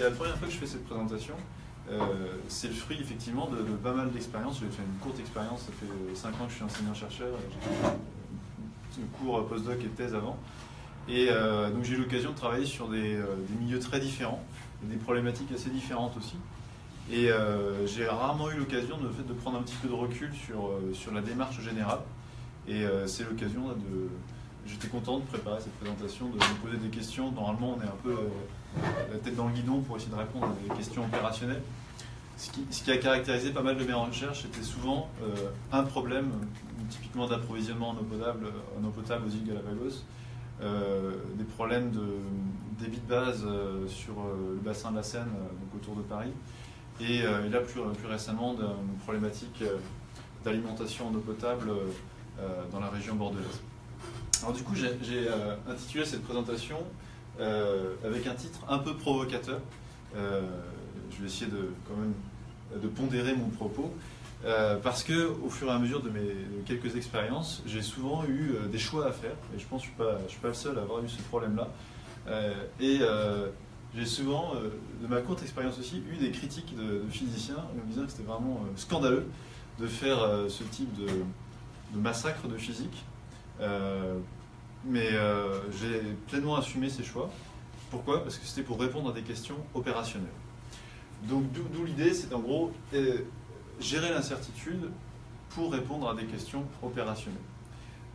c'est la première fois que je fais cette présentation. C'est le fruit effectivement de pas mal d'expériences. J'ai fait une courte expérience, ça fait 5 ans que je suis enseignant-chercheur, j'ai fait cours postdoc et thèse avant. Et donc j'ai eu l'occasion de travailler sur des milieux très différents, des problématiques assez différentes aussi. Et j'ai rarement eu l'occasion de prendre un petit peu de recul sur la démarche générale. Et c'est l'occasion de... J'étais content de préparer cette présentation, de me poser des questions. Normalement, on est un peu la tête dans le guidon pour essayer de répondre à des questions opérationnelles. Ce qui a caractérisé pas mal de mes recherches, c'était souvent un problème, typiquement d'approvisionnement en eau potable aux îles Galapagos, des problèmes de débit de base sur le bassin de la Seine, donc autour de Paris, et là plus récemment d'une problématique d'alimentation en eau potable dans la région bordelaise. Alors du coup, j'ai intitulé cette présentation avec un titre un peu provocateur. Je vais essayer quand même de pondérer mon propos, parce que au fur et à mesure de mes quelques expériences, j'ai souvent eu des choix à faire, et je pense que je suis pas le seul à avoir eu ce problème-là. J'ai souvent, de ma courte expérience aussi, eu des critiques de physiciens me disant que c'était vraiment scandaleux de faire ce type de massacre de physique. Mais j'ai pleinement assumé ces choix. Pourquoi? Parce que c'était pour répondre à des questions opérationnelles. Donc d'où l'idée, c'est en gros gérer l'incertitude pour répondre à des questions opérationnelles.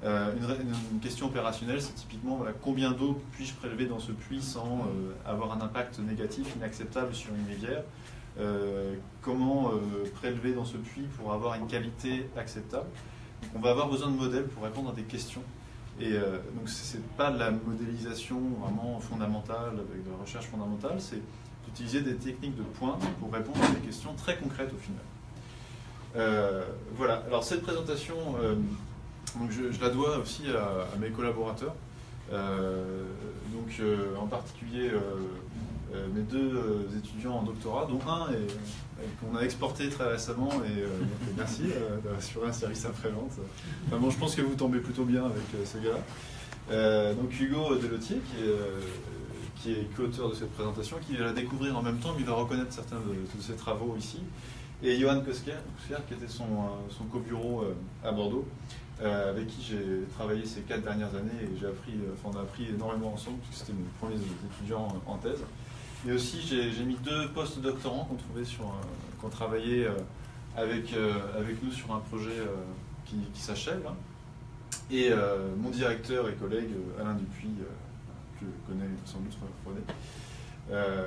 Une question opérationnelle, c'est typiquement voilà, combien d'eau puis-je prélever dans ce puits sans avoir un impact négatif, inacceptable sur une rivière. Comment prélever dans ce puits pour avoir une qualité acceptable. Donc on va avoir besoin de modèles pour répondre à des questions. Et donc ce n'est pas de la modélisation vraiment fondamentale, avec de la recherche fondamentale, c'est d'utiliser des techniques de pointe pour répondre à des questions très concrètes au final. Voilà, alors cette présentation, donc je la dois aussi à mes collaborateurs, en particulier mes deux étudiants en doctorat, dont un qu'on a exporté très récemment, et merci d'assurer un service après-vente. Enfin, bon, je pense que vous tombez plutôt bien avec ce gars-là. Donc Hugo Delotier, qui est co-auteur de cette présentation, qui va la découvrir en même temps, mais il va reconnaître certains de ses travaux ici. Et Johan Kosker, qui était son co-bureau à Bordeaux, avec qui j'ai travaillé ces 4 dernières années, et on a appris énormément ensemble, puisque c'était mes premiers étudiants en thèse. Et aussi, j'ai mis 2 post-doctorants qu'on travaillait avec nous sur un projet qui s'achève. Hein. Et mon directeur et collègue, Alain Dupuis, que connaît sans doute René.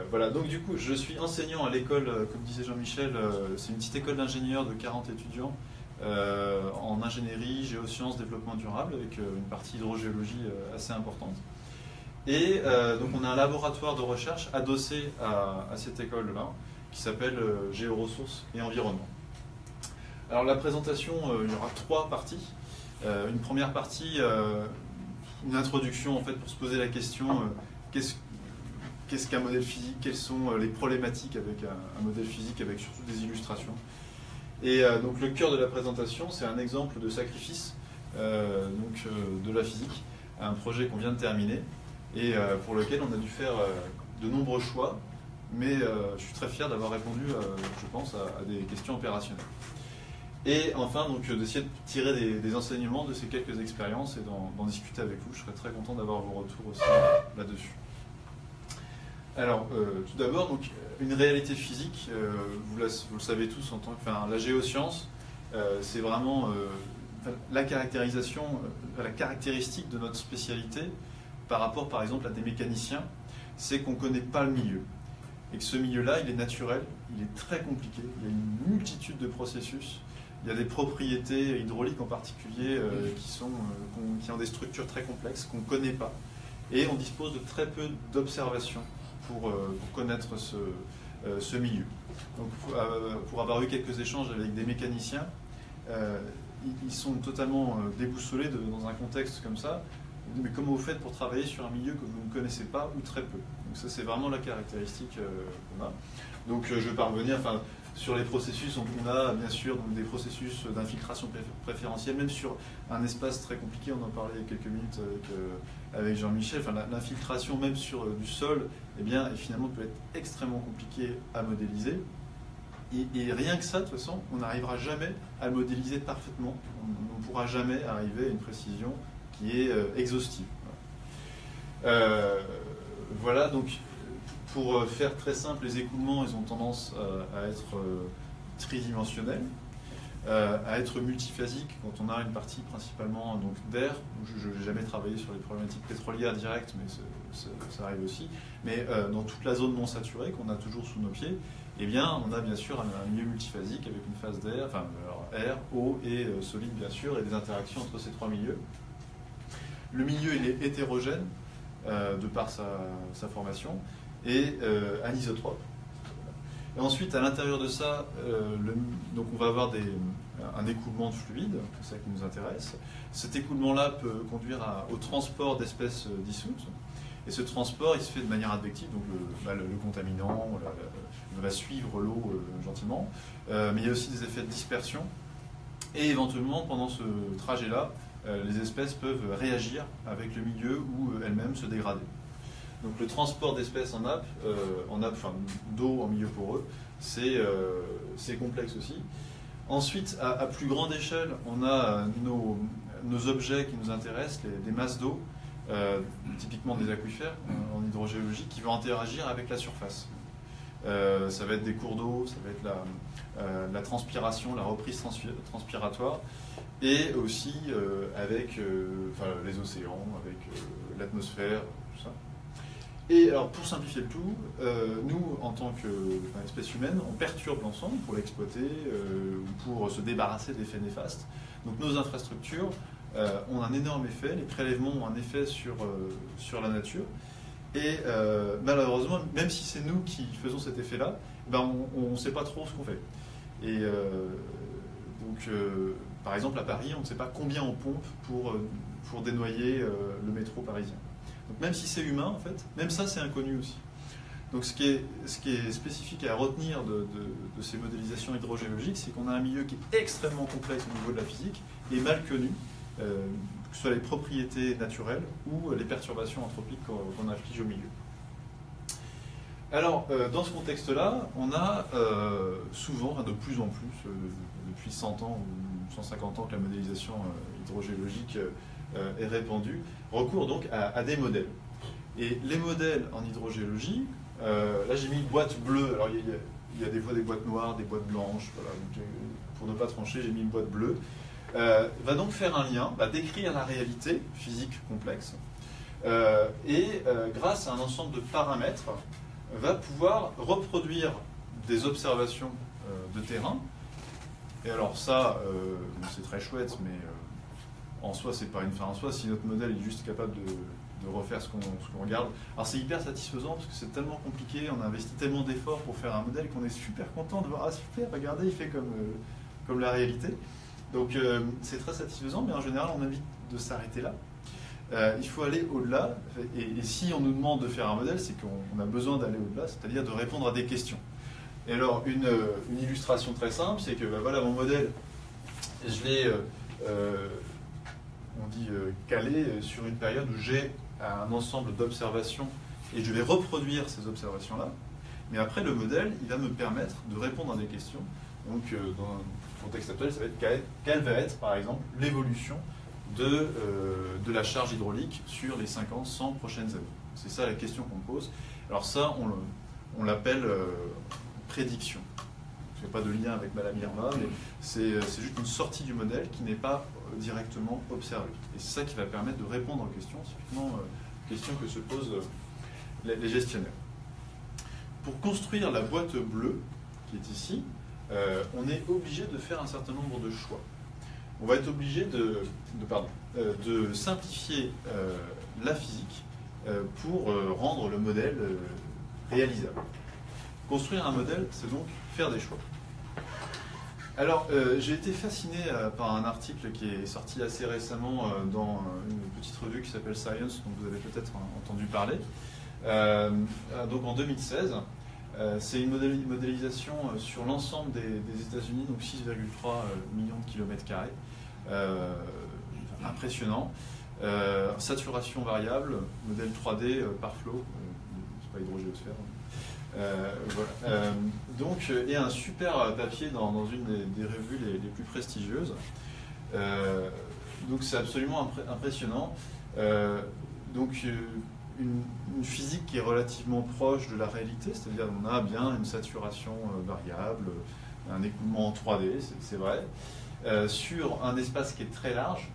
Voilà, donc du coup, je suis enseignant à l'école, comme disait Jean-Michel, c'est une petite école d'ingénieurs de 40 étudiants en ingénierie, géosciences, développement durable, avec une partie hydrogéologie assez importante. Et donc on a un laboratoire de recherche adossé à cette école-là, qui s'appelle Géoressources et Environnement. Alors la présentation, il y aura 3 parties. Une première partie, une introduction en fait pour se poser la question qu'est-ce qu'un modèle physique, quelles sont les problématiques avec un modèle physique, avec surtout des illustrations. Et donc le cœur de la présentation, c'est un exemple de sacrifice de la physique, un projet qu'on vient de terminer, et pour lequel on a dû faire de nombreux choix, mais je suis très fier d'avoir répondu, je pense, à des questions opérationnelles. Et enfin, donc d'essayer de tirer des enseignements de ces quelques expériences et d'en discuter avec vous. Je serais très content d'avoir vos retours aussi là-dessus. Alors, tout d'abord, donc une réalité physique, vous le savez tous en tant que... Enfin, la géoscience, c'est vraiment la caractérisation, la caractéristique de notre spécialité par rapport, par exemple, à des mécaniciens, c'est qu'on ne connaît pas le milieu. Et que ce milieu-là, il est naturel, il est très compliqué, il y a une multitude de processus, il y a des propriétés hydrauliques en particulier qui ont des structures très complexes qu'on ne connaît pas. Et on dispose de très peu d'observations pour connaître ce milieu. Donc, pour avoir eu quelques échanges avec des mécaniciens, ils sont totalement déboussolés dans un contexte comme ça. Mais comment vous faites pour travailler sur un milieu que vous ne connaissez pas ou très peu? Donc ça, c'est vraiment la caractéristique qu'on a. Donc je vais pas revenir, enfin, Sur les processus, on a bien sûr donc, des processus d'infiltration préférentielle, même sur un espace très compliqué, on en parlait il y a quelques minutes avec Jean-Michel, enfin, l'infiltration même sur du sol, eh bien, finalement peut être extrêmement compliqué à modéliser. Et rien que ça, de toute façon, on n'arrivera jamais à le modéliser parfaitement. On ne pourra jamais arriver à une précision qui est exhaustive. Voilà, donc pour faire très simple, les écoulements, ils ont tendance à être tridimensionnels, à être multiphasiques quand on a une partie principalement d'air. Je n'ai jamais travaillé sur les problématiques pétrolières directes, mais ça arrive aussi. Mais dans toute la zone non saturée qu'on a toujours sous nos pieds, eh bien, on a bien sûr un milieu multiphasique avec une phase d'air, enfin air, eau et solide bien sûr, et des interactions entre ces trois milieux. Le milieu il est hétérogène de par sa formation et anisotrope. Et ensuite, à l'intérieur de ça, donc on va avoir un écoulement de fluide, c'est ça qui nous intéresse. Cet écoulement-là peut conduire au transport d'espèces dissoutes. Et ce transport, il se fait de manière advective, donc le contaminant va suivre l'eau gentiment. Mais il y a aussi des effets de dispersion. Et éventuellement, pendant ce trajet-là, les espèces peuvent réagir avec le milieu ou elles-mêmes se dégrader. Donc le transport d'espèces en nappe, enfin d'eau en milieu poreux, c'est complexe aussi. Ensuite, à plus grande échelle, on a nos objets qui nous intéressent, des masses d'eau, typiquement des aquifères en hydrogéologie, qui vont interagir avec la surface. Ça va être des cours d'eau, ça va être la transpiration, la reprise transpiratoire, et aussi avec les océans, avec l'atmosphère, tout ça. Et alors, pour simplifier le tout, nous, en tant qu'espèce humaine, on perturbe l'ensemble pour l'exploiter ou pour se débarrasser d'effets néfastes. Donc nos infrastructures ont un énorme effet, les prélèvements ont un effet sur la nature. Et malheureusement, même si c'est nous qui faisons cet effet-là, ben on ne sait pas trop ce qu'on fait. Et donc, par exemple, à Paris, on ne sait pas combien on pompe pour dénoyer le métro parisien. Donc même si c'est humain, en fait, même ça, c'est inconnu aussi. Donc ce qui est spécifique à retenir de ces modélisations hydrogéologiques, c'est qu'on a un milieu qui est extrêmement complexe au niveau de la physique et mal connu, que ce soit les propriétés naturelles ou les perturbations anthropiques qu'on inflige au milieu. Alors, dans ce contexte-là, on a souvent, de plus en plus, depuis 100 ans ou 150 ans que la modélisation hydrogéologique est répandue, recours donc à des modèles. Et les modèles en hydrogéologie, là j'ai mis une boîte bleue, alors il y a des fois des boîtes noires, des boîtes blanches, voilà, donc, pour ne pas trancher, j'ai mis une boîte bleue, va donc faire un lien, va décrire la réalité physique complexe, et grâce à un ensemble de paramètres, va pouvoir reproduire des observations de terrain. Et alors ça, c'est très chouette, mais en soi, c'est pas une fin en soi. Si notre modèle est juste capable de refaire ce qu'on regarde, alors c'est hyper satisfaisant parce que c'est tellement compliqué, on a investi tellement d'efforts pour faire un modèle qu'on est super content de voir, ah super, regardez, il fait comme la réalité. Donc c'est très satisfaisant, mais en général, on évite de s'arrêter là. Il faut aller au-delà, et si on nous demande de faire un modèle, c'est qu'on a besoin d'aller au-delà, c'est-à-dire de répondre à des questions. Et alors, une illustration très simple, c'est que voilà, mon modèle, je l'ai, on dit, calé sur une période où j'ai un ensemble d'observations, et je vais reproduire ces observations-là, mais après, le modèle, il va me permettre de répondre à des questions. Donc, dans le contexte actuel, ça va être quelle va être, par exemple, l'évolution de la charge hydraulique sur les 50, 100 prochaines années. C'est ça la question qu'on pose. Alors ça, on l'appelle prédiction. Je n'ai pas de lien avec Madame Irma, mais c'est juste une sortie du modèle qui n'est pas directement observée. Et c'est ça qui va permettre de répondre aux questions, typiquement aux questions que se posent les gestionnaires. Pour construire la boîte bleue, qui est ici, on est obligé de faire un certain nombre de choix. On va être obligé de simplifier la physique pour rendre le modèle réalisable. Construire un modèle, c'est donc faire des choix. Alors, j'ai été fasciné par un article qui est sorti assez récemment dans une petite revue qui s'appelle Science, dont vous avez peut-être entendu parler. Donc en 2016, C'est une modélisation sur l'ensemble des États-Unis, donc 6,3 millions de kilomètres carrés. Impressionnant. Saturation variable, modèle 3D par flow, c'est pas hydrogéosphère. Voilà. Donc, et un super papier dans une des revues les plus prestigieuses. Donc c'est absolument impressionnant. Donc une physique qui est relativement proche de la réalité, c'est-à-dire qu'on a bien une saturation variable, un écoulement en 3D, c'est vrai, sur un espace qui est très large,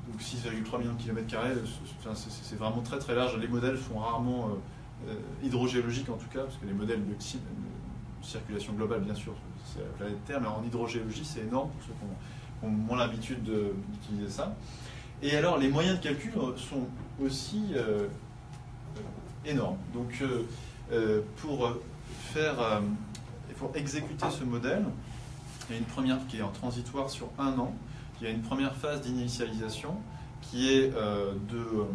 donc 6,3 millions de kilomètres carrés, c'est vraiment très très large. Les modèles sont rarement hydrogéologiques en tout cas, parce que les modèles de circulation globale, bien sûr, c'est la planète Terre, mais en hydrogéologie, c'est énorme pour ceux qui ont moins l'habitude d'utiliser ça. Et alors, les moyens de calcul sont aussi énormes. Donc, pour exécuter ce modèle, il y a une première qui est en transitoire sur 1 an. Il y a une première phase d'initialisation qui est de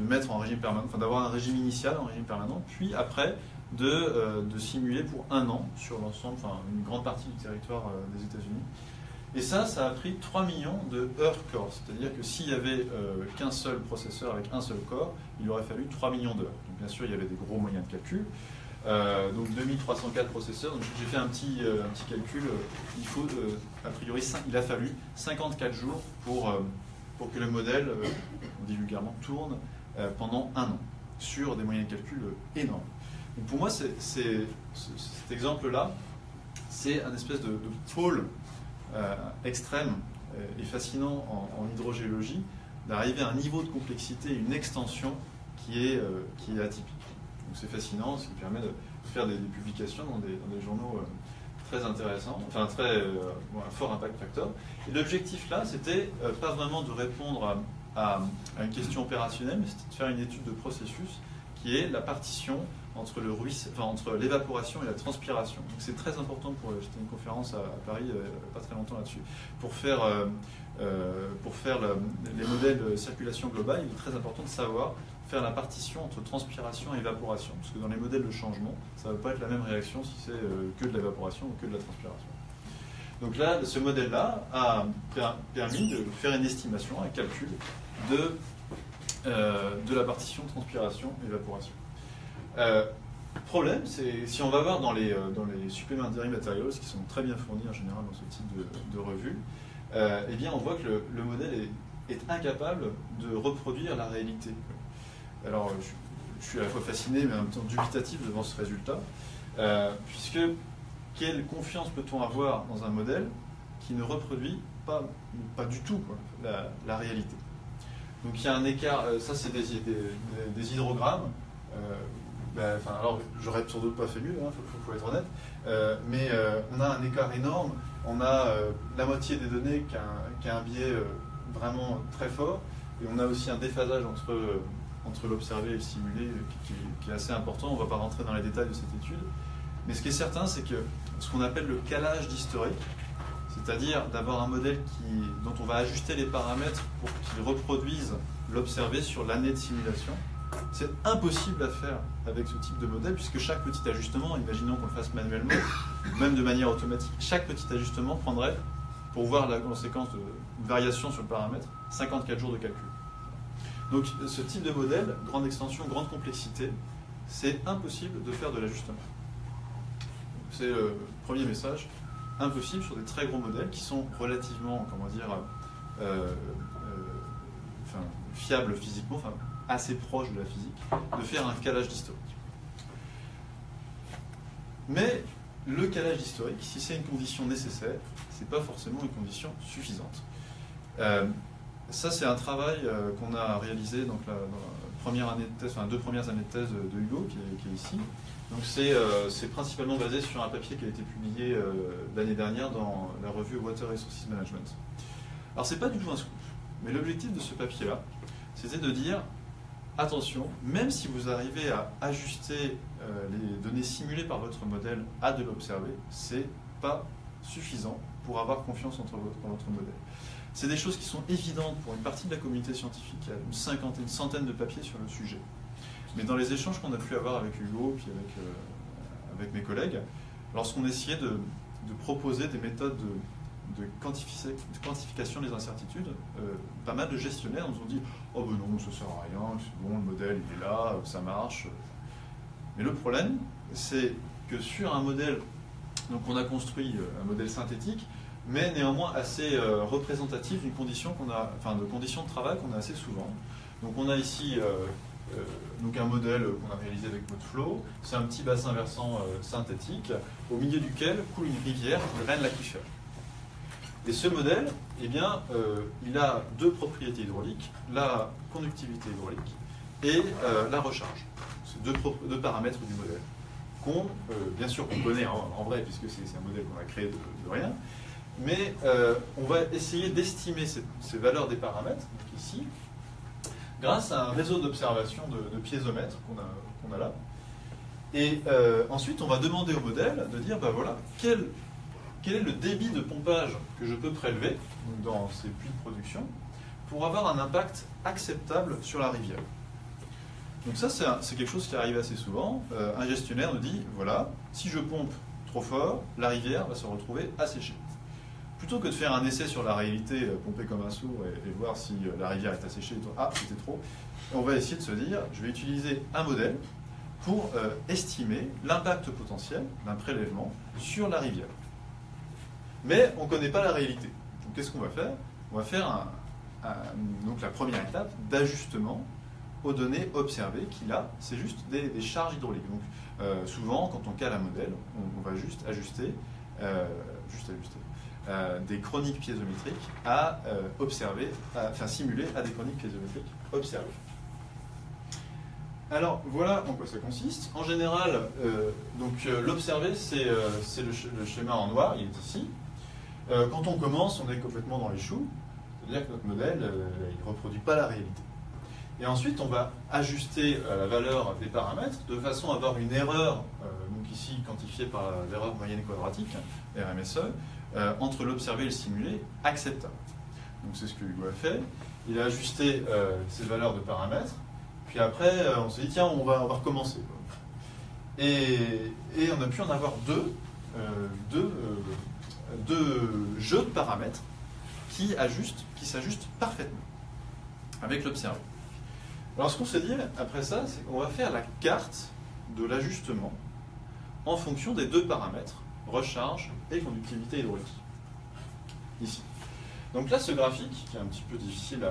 mettre en régime permanent, d'avoir un régime initial en régime permanent, puis après de simuler pour 1 an sur l'ensemble, une grande partie du territoire des États-Unis. Et ça a pris 3 millions de heures core. C'est-à-dire que s'il n'y avait qu'un seul processeur avec un seul corps, il aurait fallu 3 millions d'heures. Donc bien sûr, il y avait des gros moyens de calcul. Donc 2304 processeurs. Donc j'ai fait un petit calcul. Il faut, a priori, il a fallu 54 jours pour que le modèle, on dit vulgairement, tourne pendant 1 an sur des moyens de calcul énormes. Donc pour moi, cet exemple-là, c'est un espèce de pôle extrême et fascinant en hydrogéologie, d'arriver à un niveau de complexité, une extension qui est atypique. Donc c'est fascinant, ce qui permet de faire des publications dans des journaux très intéressants, enfin très fort impact factor. Et l'objectif là, c'était pas vraiment de répondre à une question opérationnelle, mais c'était de faire une étude de processus qui est la partition entre l'évaporation et la transpiration. Donc c'est très important j'étais à une conférence à Paris pas très longtemps là-dessus. Pour faire les modèles de circulation globale, il est très important de savoir faire la partition entre transpiration et évaporation. Parce que dans les modèles de changement, ça ne va pas être la même réaction si c'est que de l'évaporation ou que de la transpiration. Donc là, ce modèle-là a permis de faire une estimation, un calcul de la partition transpiration-évaporation. Problème, c'est si on va voir dans les supplementary materials, qui sont très bien fournis en général dans ce type de revue, eh bien on voit que le modèle est incapable de reproduire la réalité. Alors je suis à la fois fasciné mais en même temps dubitatif devant ce résultat, puisque quelle confiance peut-on avoir dans un modèle qui ne reproduit pas du tout la réalité. Donc il y a un écart, ça c'est des hydrogrammes. Alors j'aurais sans doute pas fait mieux, faut être honnête, mais on a un écart énorme, on a la moitié des données qui a un biais vraiment très fort, et on a aussi un déphasage entre l'observé et le simulé qui est assez important. On ne va pas rentrer dans les détails de cette étude, mais ce qui est certain, c'est que ce qu'on appelle le calage d'historique, c'est-à-dire d'avoir un modèle dont on va ajuster les paramètres pour qu'il reproduise l'observé sur l'année de simulation, c'est impossible à faire avec ce type de modèle, puisque chaque petit ajustement, imaginons qu'on le fasse manuellement, même de manière automatique, chaque petit ajustement prendrait, pour voir la conséquence de variation sur le paramètre, 54 jours de calcul. Donc ce type de modèle, grande extension, grande complexité, c'est impossible de faire de l'ajustement. C'est le premier message, impossible sur des très gros modèles qui sont relativement, fiables physiquement, assez proches de la physique, de faire un calage d'historique. Mais le calage d'historique, si c'est une condition nécessaire, c'est pas forcément une condition suffisante. Ça, c'est un travail qu'on a réalisé dans la première année de thèse, 2 premières années de thèse de Hugo, qui est ici. Donc c'est principalement basé sur un papier qui a été publié l'année dernière dans la revue Water Resources Management. Alors c'est pas du tout un scoop, mais l'objectif de ce papier-là, c'était de dire attention, même si vous arrivez à ajuster les données simulées par votre modèle à de l'observé, c'est pas suffisant pour avoir confiance dans votre modèle. C'est des choses qui sont évidentes pour une partie de la communauté scientifique. Il y a une centaine de papiers sur le sujet. mais dans les échanges qu'on a pu avoir avec Hugo, puis avec mes collègues, lorsqu'on essayait de proposer des méthodes de quantification des incertitudes, pas mal de gestionnaires nous ont dit « Oh ben non, ça sert à rien, c'est bon, le modèle il est là, ça marche ». Mais le problème, c'est que sur un modèle, donc on a construit un modèle synthétique, mais néanmoins assez représentatif d'une condition de conditions de travail qu'on a assez souvent. Donc on a ici donc un modèle qu'on a réalisé avec Modflow, c'est un petit bassin versant synthétique, au milieu duquel coule une rivière qui draine l'aquifère. Et ce modèle, eh bien, il a deux propriétés hydrauliques, la conductivité hydraulique et la recharge. C'est deux paramètres du modèle bien sûr qu'on connaît en vrai, puisque c'est un modèle qu'on a créé de rien, mais on va essayer d'estimer ces valeurs des paramètres, donc ici, grâce à un réseau d'observation de piézomètres qu'on a là. Et ensuite, on va demander au modèle de dire, ben voilà, quel est le débit de pompage que je peux prélever dans ces puits de production pour avoir un impact acceptable sur la rivière. Donc ça, c'est quelque chose qui arrive assez souvent. Un gestionnaire nous dit, voilà, si je pompe trop fort, la rivière va se retrouver asséchée. Plutôt que de faire un essai sur la réalité, pomper comme un sourd et voir si la rivière est asséchée, ah, c'était trop, on va essayer de se dire, je vais utiliser un modèle pour estimer l'impact potentiel d'un prélèvement sur la rivière. Mais on ne connaît pas la réalité. Donc qu'est-ce qu'on va faire? On va faire donc la première étape d'ajustement aux données observées qu'il a, c'est juste des charges hydrauliques. Donc souvent, quand on cale un modèle, on va juste ajuster des chroniques piézométriques à simuler à des chroniques piézométriques observées. Alors voilà en quoi ça consiste. En général, l'observé, c'est le schéma en noir, il est ici. Quand on commence, on est complètement dans les choux, c'est-à-dire que notre modèle, il ne reproduit pas la réalité. Et ensuite, on va ajuster la valeur des paramètres de façon à avoir une erreur, donc ici quantifiée par l'erreur moyenne quadratique, RMSE, entre l'observé et le simulé, acceptable. Donc c'est ce que Hugo a fait. Il a ajusté ces valeurs de paramètres, puis après, on s'est dit, tiens, on va recommencer. Et on a pu en avoir deux jeux de paramètres qui s'ajustent parfaitement avec l'observé. Alors ce qu'on s'est dit après ça, c'est qu'on va faire la carte de l'ajustement en fonction des deux paramètres, recharge et conductivité hydraulique. Ici. Donc là, ce graphique, qui est un petit peu difficile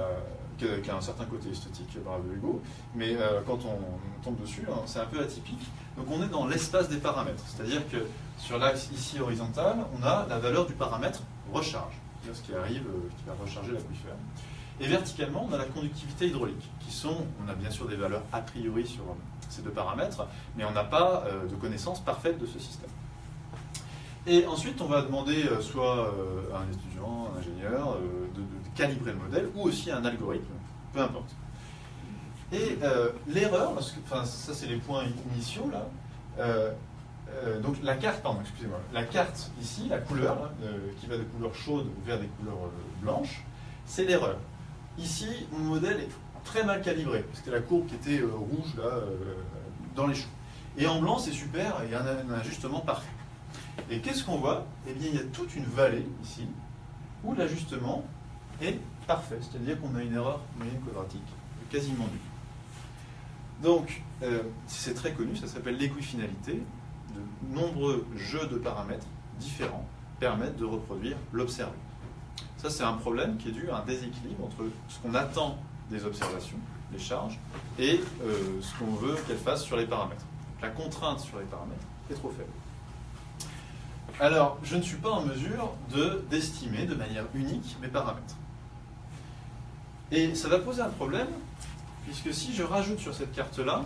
qui a un certain côté esthétique, bravo Hugo, mais quand on tombe dessus, hein, c'est un peu atypique. Donc on est dans l'espace des paramètres, c'est-à-dire que sur l'axe ici horizontal, on a la valeur du paramètre recharge, c'est-à-dire ce qui arrive, qui va recharger l'aquifère. Et verticalement, on a la conductivité hydraulique, on a bien sûr des valeurs a priori sur ces deux paramètres, mais on n'a pas de connaissance parfaite de ce système. Et ensuite, on va demander soit à un étudiant, un ingénieur, de calibrer le modèle, ou aussi à un algorithme, peu importe. Et l'erreur, ça c'est les points initiaux là, donc la carte, excusez-moi, la carte ici, la couleur, là, qui va des couleurs chaudes vers des couleurs blanches, c'est l'erreur. Ici, mon modèle est très mal calibré, parce que la courbe qui était rouge là, dans les choux. Et en blanc, c'est super, il y a un ajustement parfait. Et qu'est-ce qu'on voit? Eh bien, il y a toute une vallée ici, où l'ajustement est parfait, c'est-à-dire qu'on a une erreur moyenne quadratique quasiment nulle. Donc, c'est très connu, ça s'appelle l'équifinalité. De nombreux jeux de paramètres différents permettent de reproduire l'observé. Ça, c'est un problème qui est dû à un déséquilibre entre ce qu'on attend des observations, les charges, et ce qu'on veut qu'elles fassent sur les paramètres. La contrainte sur les paramètres est trop faible. Alors, je ne suis pas en mesure d'estimer de manière unique mes paramètres. Et ça va poser un problème, puisque si je rajoute sur cette carte-là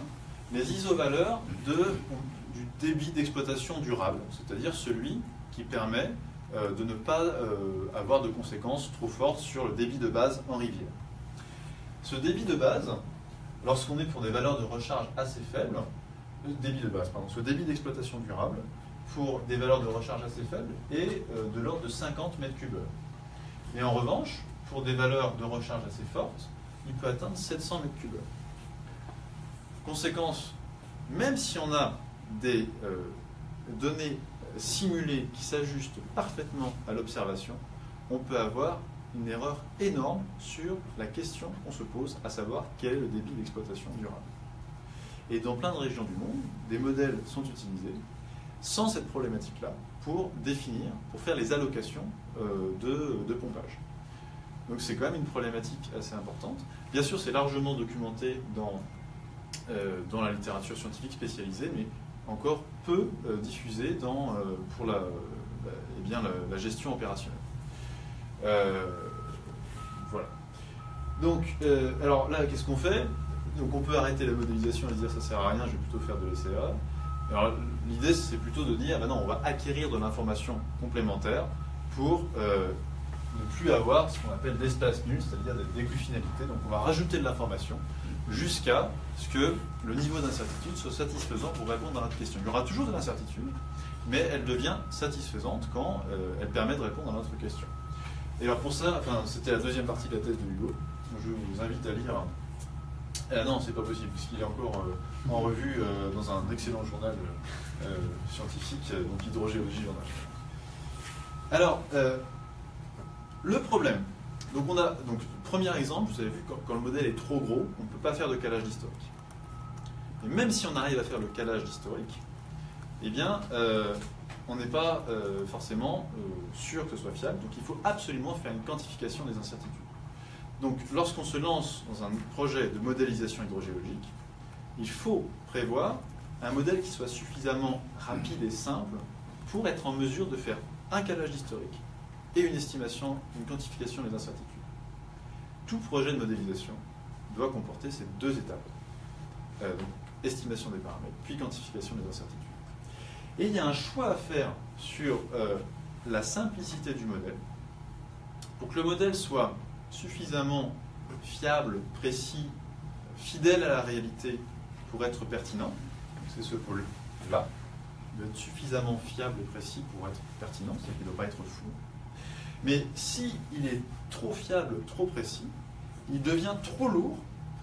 les isovaleurs du débit d'exploitation durable, c'est-à-dire celui qui permet de ne pas avoir de conséquences trop fortes sur le débit de base en rivière. Ce débit de base, lorsqu'on est pour des valeurs de recharge assez faibles, ce débit d'exploitation durable, pour des valeurs de recharge assez faibles, est de l'ordre de 50 m3. Mais en revanche, pour des valeurs de recharge assez fortes, il peut atteindre 700 m3. Conséquence, même si on a des données simulées qui s'ajustent parfaitement à l'observation, on peut avoir une erreur énorme sur la question qu'on se pose, à savoir quel est le débit d'exploitation durable. Et dans plein de régions du monde, des modèles sont utilisés sans cette problématique-là pour définir, pour faire les allocations de pompage. Donc c'est quand même une problématique assez importante. Bien sûr, c'est largement documenté dans la littérature scientifique spécialisée, mais encore peu diffusé pour la gestion opérationnelle. Voilà. Donc, alors là, qu'est-ce qu'on fait? Donc on peut arrêter la modélisation et se dire ça sert à rien, je vais plutôt faire de l'ECA. Alors l'idée c'est plutôt de dire non, on va acquérir de l'information complémentaire pour ne plus avoir ce qu'on appelle d'espace nul, c'est-à-dire des déclufinalités. Donc on va rajouter de l'information jusqu'à ce que le niveau d'incertitude soit satisfaisant pour répondre à notre question. Il y aura toujours de l'incertitude, mais elle devient satisfaisante quand elle permet de répondre à notre question. Et alors pour ça, c'était la deuxième partie de la thèse de Hugo. Je vous invite à lire. Non, c'est pas possible, puisqu'il est encore en revue dans un excellent journal scientifique, donc Hydrogéologie Journal. Alors, le problème. Donc, premier exemple, vous avez vu, quand le modèle est trop gros, on ne peut pas faire de calage d'historique. Et même si on arrive à faire le calage d'historique, eh bien, on n'est pas forcément sûr que ce soit fiable, donc il faut absolument faire une quantification des incertitudes. Donc, lorsqu'on se lance dans un projet de modélisation hydrogéologique, il faut prévoir un modèle qui soit suffisamment rapide et simple pour être en mesure de faire un calage d'historique et une estimation, une quantification des incertitudes. Tout projet de modélisation doit comporter ces deux étapes. Donc, estimation des paramètres, puis quantification des incertitudes. Et il y a un choix à faire sur la simplicité du modèle pour que le modèle soit suffisamment fiable, précis, fidèle à la réalité pour être pertinent. C'est ce pôle-là. Il doit être suffisamment fiable et précis pour être pertinent, c'est-à-dire qu'il ne doit pas être fou. Mais s'il est trop fiable, trop précis, il devient trop lourd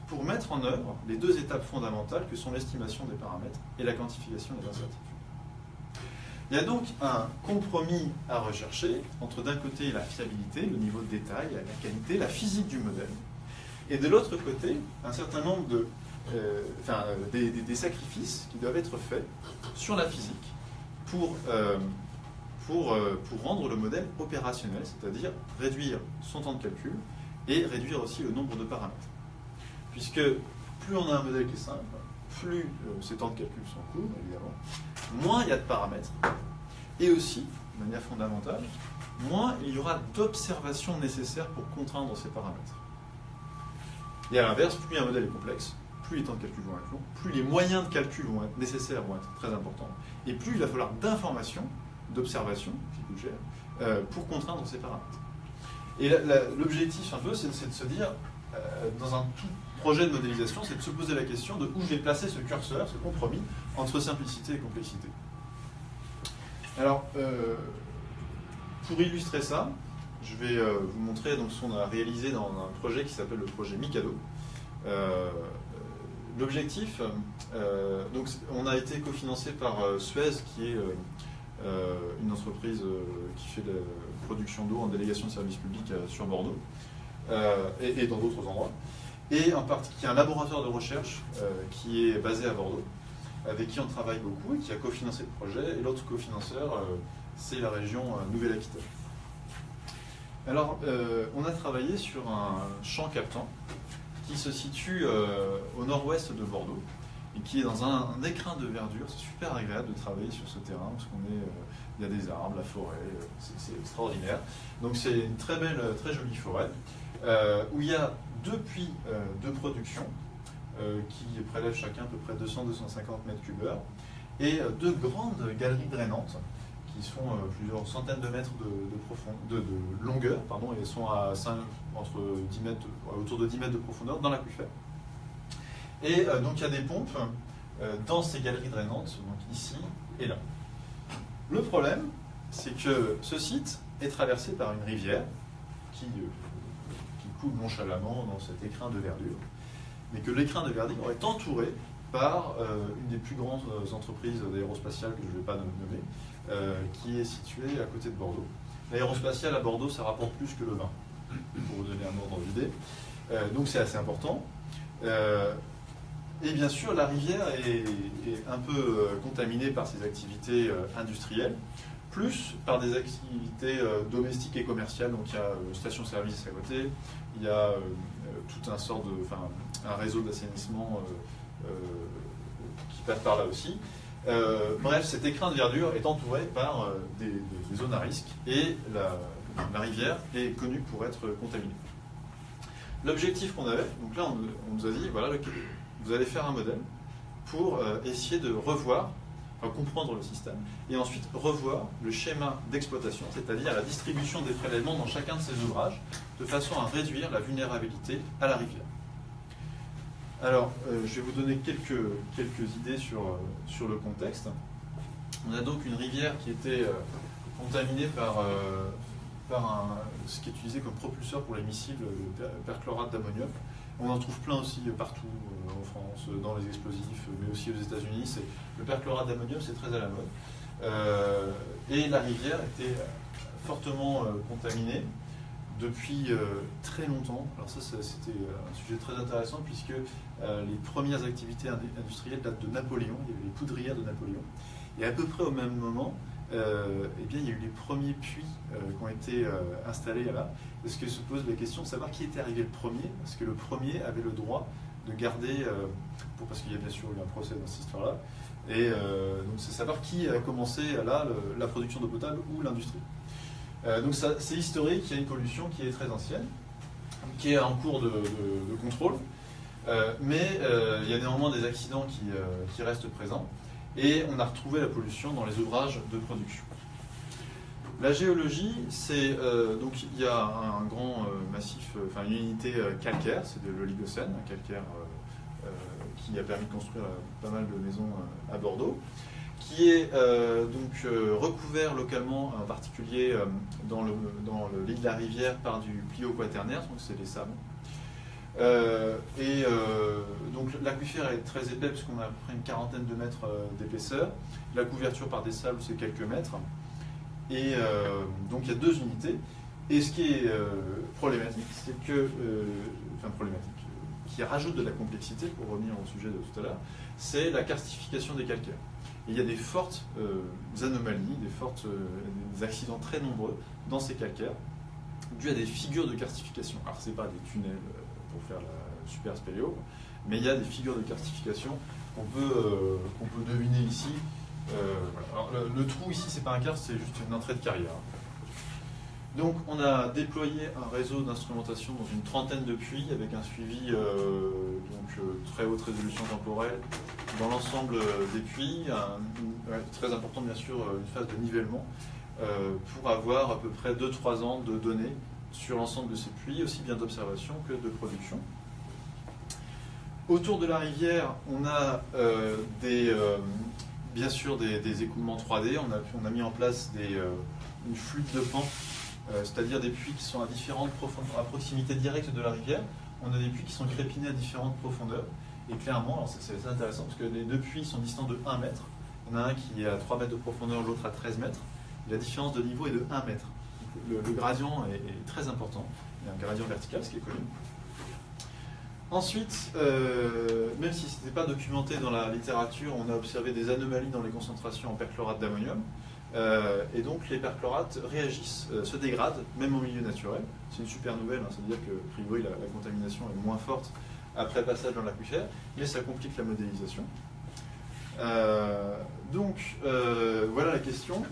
pour mettre en œuvre les deux étapes fondamentales que sont l'estimation des paramètres et la quantification des incertitudes. Il y a donc un compromis à rechercher entre d'un côté la fiabilité, le niveau de détail, la qualité, la physique du modèle, et de l'autre côté un certain nombre des sacrifices qui doivent être faits sur la physique pour rendre le modèle opérationnel, c'est-à-dire réduire son temps de calcul et réduire aussi le nombre de paramètres. Puisque plus on a un modèle qui est simple, plus ces temps de calcul sont courts, évidemment, moins il y a de paramètres, et aussi, de manière fondamentale, moins il y aura d'observations nécessaires pour contraindre ces paramètres. Et à l'inverse, plus un modèle est complexe, plus les temps de calcul vont être longs, plus les moyens de calcul nécessaires vont être très importants, et plus il va falloir d'informations, d'observations, qui coûtent cher, pour contraindre ces paramètres. Et l'objectif, un peu, c'est de se dire, dans un tout projet de modélisation, c'est de se poser la question de où je vais placer ce curseur, ce compromis, entre simplicité et complexité. Alors, pour illustrer ça, je vais vous montrer donc, ce qu'on a réalisé dans un projet qui s'appelle le projet Mikado. L'objectif, donc on a été cofinancé par Suez, qui est une entreprise qui fait de la production d'eau en délégation de service public sur Bordeaux et dans d'autres endroits, et en partie qui est un laboratoire de recherche qui est basé à Bordeaux, avec qui on travaille beaucoup et qui a cofinancé le projet, et l'autre cofinanceur, c'est la région Nouvelle-Aquitaine. Alors, on a travaillé sur un champ captant qui se situe au nord-ouest de Bordeaux et qui est dans un écrin de verdure. C'est super agréable de travailler sur ce terrain parce il y a des arbres, la forêt, c'est extraordinaire. Donc c'est une très belle, très jolie forêt où il y a deux puits de production qui prélèvent chacun à peu près 200-250 mètres cubes et deux grandes galeries drainantes qui sont plusieurs centaines de mètres de longueur, et sont à autour de 10 mètres de profondeur dans l'aquifère. Et donc il y a des pompes dans ces galeries drainantes, donc ici et là. Le problème, c'est que ce site est traversé par une rivière qui coule nonchalamment dans cet écrin de verdure, mais que l'écrin de verdure est entouré par une des plus grandes entreprises d'aérospatiale que je ne vais pas nommer, qui est située à côté de Bordeaux. L'aérospatiale à Bordeaux, ça rapporte plus que le vin, pour vous donner un ordre d'idée. Donc c'est assez important. Et bien sûr, la rivière est un peu contaminée par ses activités industrielles, plus par des activités domestiques et commerciales. Donc il y a station-service à côté, il y a tout un réseau d'assainissement qui passe par là aussi. Bref, cet écrin de verdure est entouré par des zones à risque et la rivière est connue pour être contaminée. L'objectif qu'on avait, donc là on nous a dit, voilà, vous allez faire un modèle pour essayer de revoir, comprendre le système, et ensuite revoir le schéma d'exploitation, c'est-à-dire la distribution des prélèvements dans chacun de ces ouvrages, de façon à réduire la vulnérabilité à la rivière. Alors, je vais vous donner quelques idées sur le contexte. On a donc une rivière qui était contaminée par ce qui est utilisé comme propulseur pour les missiles, le perchlorate d'ammonium. On en trouve plein aussi partout en France, dans les explosifs, mais aussi aux États-Unis. Le perchlorate d'ammonium, c'est très à la mode. Et la rivière était fortement contaminée depuis très longtemps. Alors ça, c'était un sujet très intéressant puisque les premières activités industrielles datent de Napoléon. Il y avait les poudrières de Napoléon. Et à peu près au même moment, eh bien, il y a eu les premiers puits qui ont été installés là. Parce que se pose la question de savoir qui était arrivé le premier, parce que le premier avait le droit de garder, parce qu'il y a bien sûr eu un procès dans cette histoire-là, et donc c'est savoir qui a commencé là la production d'eau potable ou l'industrie. Donc c'est historique, il y a une pollution qui est très ancienne, qui est en cours de contrôle, mais il y a néanmoins des accidents qui restent présents, et on a retrouvé la pollution dans les ouvrages de production. La géologie, c'est donc il y a un grand massif, une unité calcaire, c'est de l'Oligocène, un calcaire qui a permis de construire pas mal de maisons à Bordeaux, qui est donc recouvert localement, en particulier dans le lit de la rivière par du plio quaternaire, donc c'est des sablons. Donc l'aquifère est très épais puisqu'on a à peu près une quarantaine de mètres d'épaisseur. La couverture par des sables, c'est quelques mètres. Et donc il y a deux unités. Et ce qui est problématique, c'est que, qui rajoute de la complexité, pour revenir au sujet de tout à l'heure, c'est la karstification des calcaires. Et il y a des fortes anomalies, des accidents très nombreux dans ces calcaires, dus à des figures de karstification. Alors ce n'est pas des tunnels pour faire la super spéléo, mais il y a des figures de karstification qu'on peut deviner ici. Alors, le trou ici, c'est pas un karst, c'est juste une entrée de carrière. Donc on a déployé un réseau d'instrumentation dans une trentaine de puits avec un suivi très haute résolution temporelle dans l'ensemble des puits, très important bien sûr une phase de nivellement pour avoir à peu près 2-3 ans de données sur l'ensemble de ces puits, aussi bien d'observation que de production. Autour de la rivière, on a bien sûr des écoulements 3D, on a mis en place une flûte de pan, c'est-à-dire des puits qui sont à différentes profondeurs, à proximité directe de la rivière. On a des puits qui sont crépinés à différentes profondeurs. Et clairement, alors c'est assez intéressant parce que les deux puits sont distants de 1 mètre. Il y en a un qui est à 3 mètres de profondeur, l'autre à 13 mètres. Et la différence de niveau est de 1 mètre. Donc le gradient est très important. Il y a un gradient vertical, ce qui est connu. Ensuite, même si ce n'était pas documenté dans la littérature, on a observé des anomalies dans les concentrations en perchlorate d'ammonium. Et donc les perchlorates réagissent, se dégradent, même au milieu naturel. C'est une super nouvelle, c'est-à-dire que a priori la contamination est moins forte après passage dans l'aquifère, mais ça complique la modélisation. Voilà la question.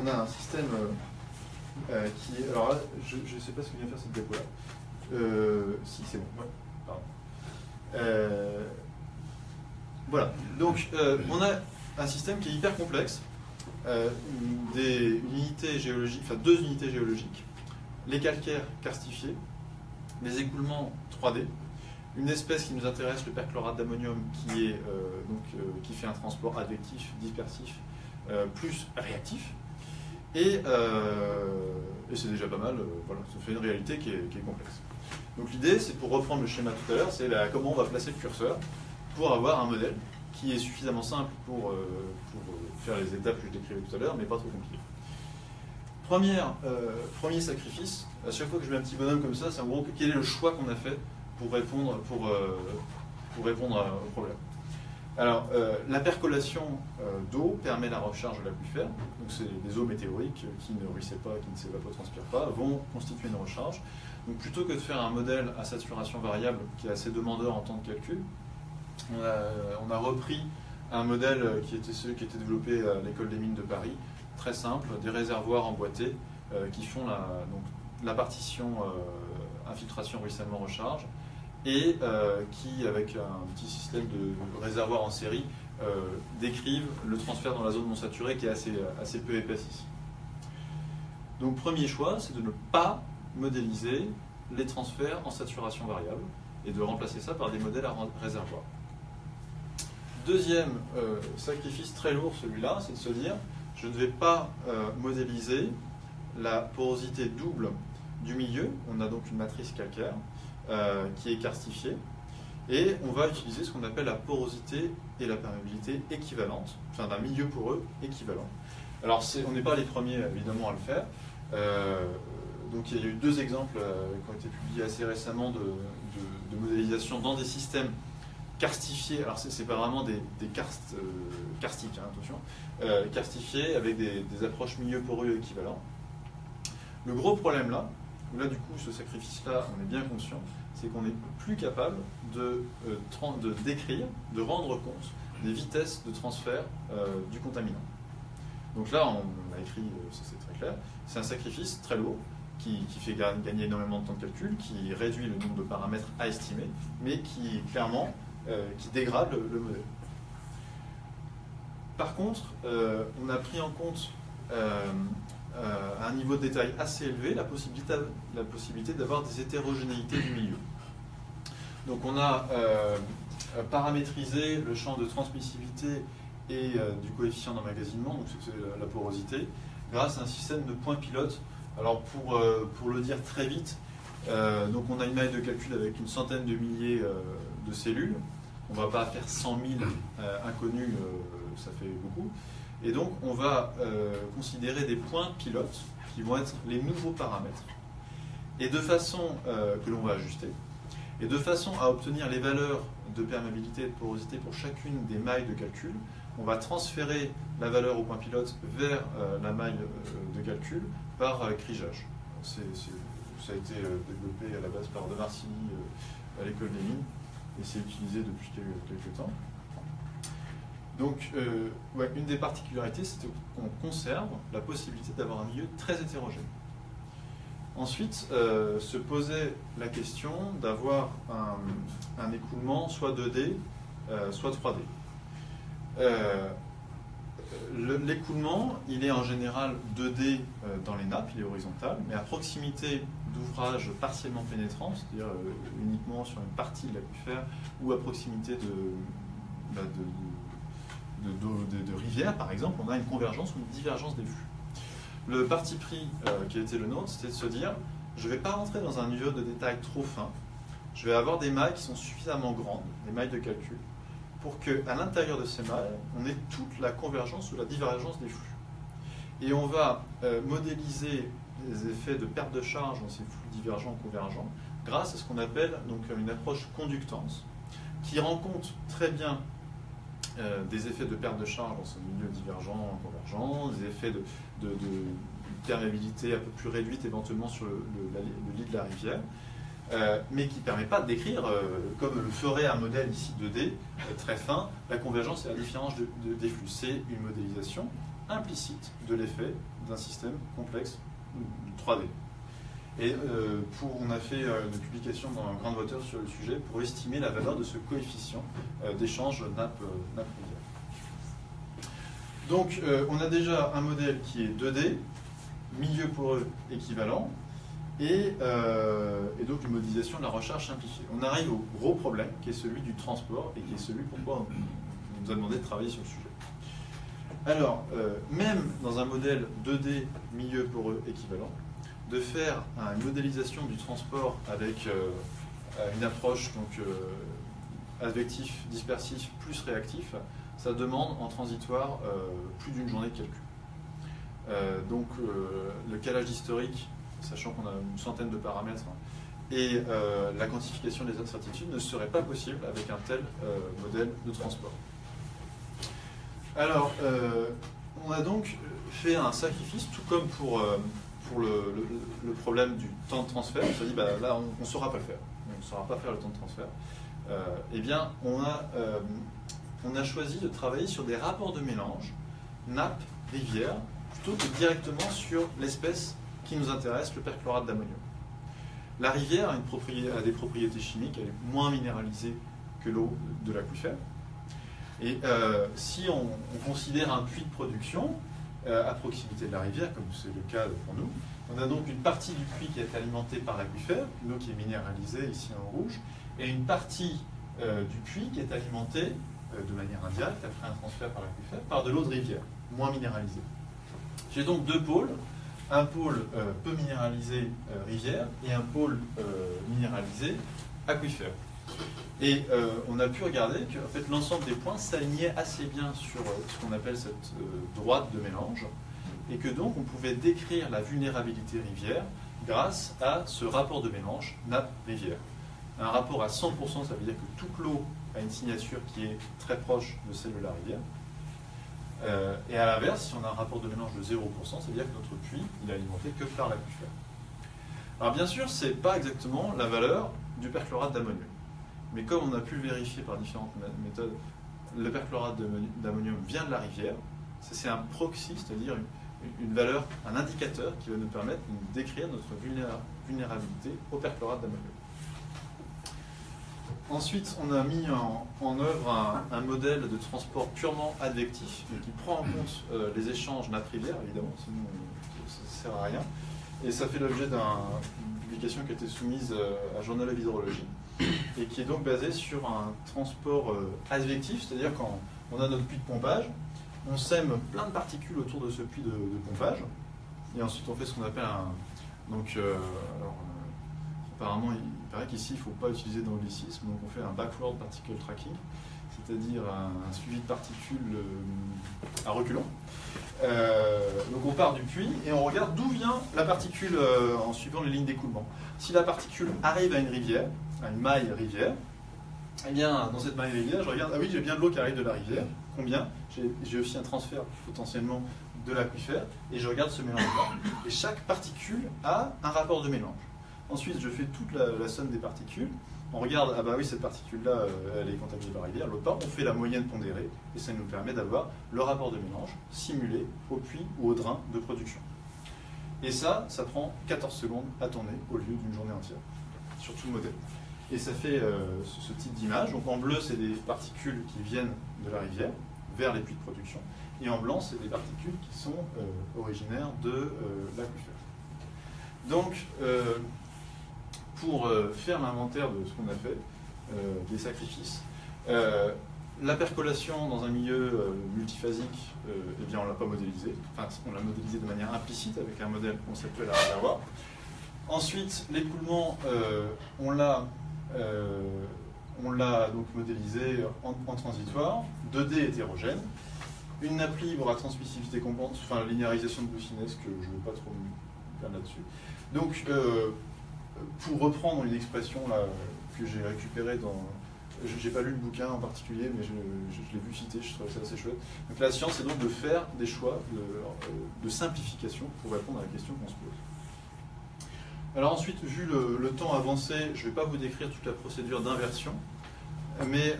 On a un système qui est... Alors là, je ne sais pas ce que vient faire cette diapo-là. Si, c'est bon. Ouais, pardon. Voilà. Donc, on a un système qui est hyper complexe. Deux unités géologiques, les calcaires karstifiés, les écoulements 3D, une espèce qui nous intéresse, le perchlorate d'ammonium, qui fait un transport advectif, dispersif, plus réactif, et c'est déjà pas mal, ça fait une réalité qui est complexe. Donc l'idée, c'est pour reprendre le schéma tout à l'heure, c'est comment on va placer le curseur pour avoir un modèle qui est suffisamment simple pour faire les étapes que je décrivais tout à l'heure, mais pas trop compliqué. Premier sacrifice, à chaque fois que je mets un petit bonhomme comme ça, c'est en gros quel est le choix qu'on a fait pour répondre au problème. Alors, la percolation d'eau permet la recharge de l'aquifère. Donc, c'est des eaux météoriques qui ne ruissellent pas, qui ne s'évapotranspirent pas, vont constituer une recharge. Donc, plutôt que de faire un modèle à saturation variable qui est assez demandeur en temps de calcul, on a repris un modèle qui était celui qui était développé à l'École des mines de Paris, très simple, des réservoirs emboîtés qui font la partition infiltration, ruissellement, recharge, et qui, avec un petit système de réservoir en série, décrivent le transfert dans la zone non saturée qui est assez peu épaisse ici. Donc premier choix, c'est de ne pas modéliser les transferts en saturation variable et de remplacer ça par des modèles à réservoir. Deuxième sacrifice très lourd, celui-là, c'est de se dire je ne vais pas modéliser la porosité double du milieu. On a donc une matrice calcaire qui est karstifiée, et on va utiliser ce qu'on appelle la porosité et la perméabilité équivalente, enfin d'un milieu poreux équivalent. Alors on n'est pas les premiers évidemment à le faire. Donc il y a eu 2 exemples qui ont été publiés assez récemment de modélisation dans des systèmes karstifiés. Alors c'est pas vraiment des karstiques, hein, attention, karstifiés avec des approches milieu poreux équivalents. Le gros problème là du coup ce sacrifice-là, on est bien conscient, c'est qu'on n'est plus capable de décrire, de rendre compte des vitesses de transfert du contaminant. Donc là, on a écrit, ça c'est très clair, c'est un sacrifice très lourd qui fait gagner énormément de temps de calcul, qui réduit le nombre de paramètres à estimer, mais qui clairement qui dégrade le modèle. Par contre, on a pris en compte à un niveau de détail assez élevé la possibilité d'avoir des hétérogénéités du milieu. Donc on a paramétrisé le champ de transmissivité et du coefficient d'emmagasinement, donc c'est la porosité, grâce à un système de points pilotes. Alors pour le dire très vite, donc on a une maille de calcul avec une centaine de milliers de cellules. On ne va pas faire 100 000 inconnus, ça fait beaucoup. Et donc, on va considérer des points pilotes qui vont être les nouveaux paramètres, et de façon que l'on va ajuster, et de façon à obtenir les valeurs de perméabilité et de porosité pour chacune des mailles de calcul, on va transférer la valeur au point pilote vers la maille de calcul par crigeage. Ça a été développé à la base par De Marcilly à l'École des mines, et c'est utilisé depuis quelques temps. Donc, une des particularités, c'est qu'on conserve la possibilité d'avoir un milieu très hétérogène. Ensuite, se posait la question d'avoir un écoulement soit 2D, soit 3D. L'écoulement, il est en général 2D dans les nappes, il est horizontal, mais à proximité d'ouvrages partiellement pénétrants, c'est-à-dire uniquement sur une partie de l'aquifère, ou à proximité de rivières, par exemple, on a une convergence ou une divergence des flux. Le parti pris qui a été le nôtre, c'était de se dire, je ne vais pas rentrer dans un niveau de détail trop fin, je vais avoir des mailles qui sont suffisamment grandes, des mailles de calcul, pour qu'à l'intérieur de ces mailles, on ait toute la convergence ou la divergence des flux. Et on va modéliser les effets de perte de charge dans ces flux divergents ou convergents grâce à ce qu'on appelle donc une approche conductance, qui rend compte très bien des effets de perte de charge dans ce milieu divergent, convergent, des effets de perméabilité un peu plus réduite éventuellement sur le lit de la rivière, mais qui ne permet pas de décrire, comme le ferait un modèle ici 2D, très fin, la convergence et la différence des flux. C'est une modélisation implicite de l'effet d'un système complexe 3D. Et on a fait une publication dans Groundwater sur le sujet pour estimer la valeur de ce coefficient d'échange nappe-rivière. Donc on a déjà un modèle qui est 2D, milieu poreux équivalent, et donc une modélisation de la recharge simplifiée. On arrive au gros problème qui est celui du transport et qui est celui pourquoi on nous a demandé de travailler sur le sujet. Alors, même dans un modèle 2D, milieu poreux équivalent, de faire une modélisation du transport avec une approche donc, advectif, dispersif plus réactif, ça demande en transitoire plus d'une journée de calcul. Donc le calage historique, sachant qu'on a une centaine de paramètres, et la quantification des incertitudes ne serait pas possible avec un tel modèle de transport. Alors, on a donc fait un sacrifice, tout comme pour le problème du temps de transfert. On s'est dit, bah, là, on ne saura pas le faire. On ne saura pas faire le temps de transfert. Eh bien, on a choisi de travailler sur des rapports de mélange, nappe, rivière, plutôt que directement sur l'espèce qui nous intéresse, le perchlorate d'ammonium. La rivière a des propriétés chimiques, elle est moins minéralisée que l'eau de l'aquifère. Et si on considère un puits de production à proximité de la rivière, comme c'est le cas pour nous, on a donc une partie du puits qui est alimentée par l'aquifère, une eau qui est minéralisée ici en rouge, et une partie du puits qui est alimentée de manière indirecte, après un transfert par l'aquifère, par de l'eau de rivière, moins minéralisée. J'ai donc deux pôles, un pôle peu minéralisé rivière et un pôle minéralisé aquifère. Et on a pu regarder que en fait, l'ensemble des points s'alignait assez bien sur ce qu'on appelle cette droite de mélange, et que donc on pouvait décrire la vulnérabilité rivière grâce à ce rapport de mélange nappe-rivière. Un rapport à 100%, ça veut dire que toute l'eau a une signature qui est très proche de celle de la rivière. Et à l'inverse, si on a un rapport de mélange de 0%, ça veut dire que notre puits il est alimenté que par l'aquifère. Alors bien sûr, ce n'est pas exactement la valeur du perchlorate d'ammonium. Mais comme on a pu le vérifier par différentes méthodes, le perchlorate d'ammonium vient de la rivière. C'est un proxy, c'est-à-dire une valeur, un indicateur qui va nous permettre de décrire notre vulnérabilité au perchlorate d'ammonium. Ensuite, on a mis en œuvre un modèle de transport purement advectif, qui prend en compte les échanges nappe-rivière, évidemment, sinon ça ne sert à rien. Et ça fait l'objet d'une publication qui a été soumise à Journal of Hydrology, et qui est donc basée sur un transport advectif, c'est-à-dire quand on a notre puits de pompage, on sème plein de particules autour de ce puits de pompage, et ensuite on fait ce qu'on appelle un... Donc, apparemment, il paraît qu'ici, il ne faut pas utiliser d'anglicisme, donc on fait un backward particle tracking, c'est-à-dire un suivi de particules à reculons. Donc on part du puits et on regarde d'où vient la particule en suivant les lignes d'écoulement. Si la particule arrive à une rivière, à une maille rivière, eh bien dans cette maille rivière, je regarde, ah oui, j'ai bien de l'eau qui arrive de la rivière, combien? J'ai aussi un transfert potentiellement de l'aquifère, et je regarde ce mélange-là. Et chaque particule a un rapport de mélange. Ensuite, je fais toute la somme des particules. On regarde, ah bah oui, cette particule-là, elle est contaminée par la rivière, l'autre part, on fait la moyenne pondérée, et ça nous permet d'avoir le rapport de mélange simulé au puits ou au drain de production. Et ça prend 14 secondes à tourner au lieu d'une journée entière, sur tout le modèle. Et ça fait ce type d'image. Donc en bleu, c'est des particules qui viennent de la rivière vers les puits de production, et en blanc, c'est des particules qui sont originaires de l'aquifère. Donc, pour faire l'inventaire de ce qu'on a fait, des sacrifices, la percolation dans un milieu multiphasique, eh bien on ne l'a pas modélisé, enfin on l'a modélisé de manière implicite avec un modèle conceptuel à réservoir. Ensuite, l'écoulement, on l'a donc modélisé en transitoire, 2D hétérogène, une nappe libre à transmissivité compensée, enfin la linéarisation de Boussinesq, que je ne vais pas trop me faire là-dessus. Donc, pour reprendre une expression là, que j'ai récupérée dans... J'ai pas lu le bouquin en particulier, mais je l'ai vu citer, je trouvais ça assez chouette. Donc la science, c'est donc de faire des choix de simplification pour répondre à la question qu'on se pose. Alors ensuite, vu le temps avancé, je ne vais pas vous décrire toute la procédure d'inversion, mais